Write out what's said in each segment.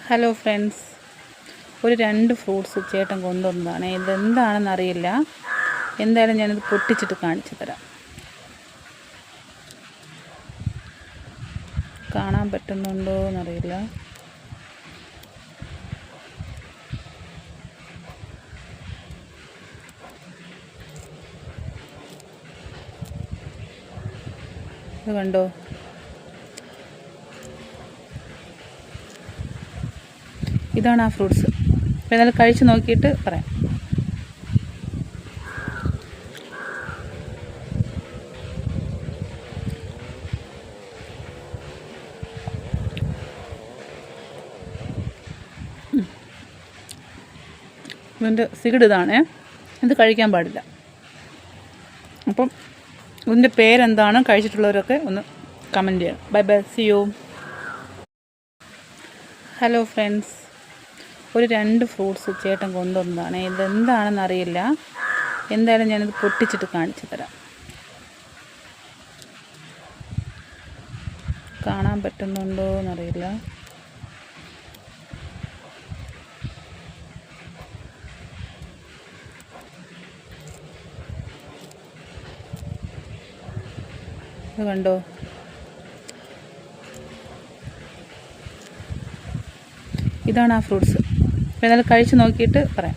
Hello friends, ഒരു 2 fruits ചേട്ടൻ കൊണ്ടുവന്നതാണ്. ഇതെന്താണെന്നറിയില്ല. എന്തായാലും ഞാനിത് പൊട്ടിച്ചിട്ട് കാണിച്ചു തരാം. കാണാൻ പറ്റുന്നുണ്ടോ എന്നറിയില്ല. ഇത് കണ്ടോ? ഇതാണ് ആ ഫ്രൂട്ട്സ്. അപ്പോൾ ഏതായാലും കഴിച്ച് നോക്കിയിട്ട് പറയാം. ഇതിൻ്റെ സിഗഡ് ഇതാണ്. ഇത് കഴിക്കാൻ പാടില്ല. അപ്പം ഇതിൻ്റെ പേരെന്താണ്, കഴിച്ചിട്ടുള്ളവരൊക്കെ ഒന്ന് കമൻറ്റ് ചെയ്യണം. Bye bye, see you. Hello friends, ഒരു 2 ഫ്രൂട്ട്സ് ചേട്ടൻ കൊണ്ടുവന്നതാണ്. ഇതെന്താണെന്നറിയില്ല. എന്തായാലും ഞാനിത് പൊട്ടിച്ചിട്ട് കാണിച്ചു തരാം. കാണാൻ പറ്റുന്നുണ്ടോ എന്നറിയില്ല. ഇത് കണ്ടോ? ഇതാണ് ആ ഫ്രൂട്ട്സ്. അപ്പോൾ ഏതായാലും കഴിച്ച് നോക്കിയിട്ട് പറയാം.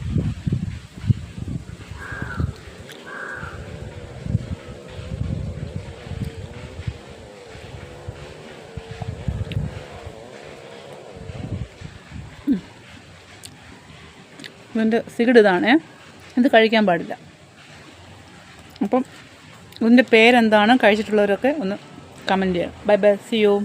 ഇതിൻ്റെ സിഗഡ് ഇതാണ്. ഇത് കഴിക്കാൻ പാടില്ല. അപ്പം ഇതിൻ്റെ പേരെന്താണ്, കഴിച്ചിട്ടുള്ളവരൊക്കെ ഒന്ന് കമൻറ്റ് ചെയ്യണം. Bye bye, see U.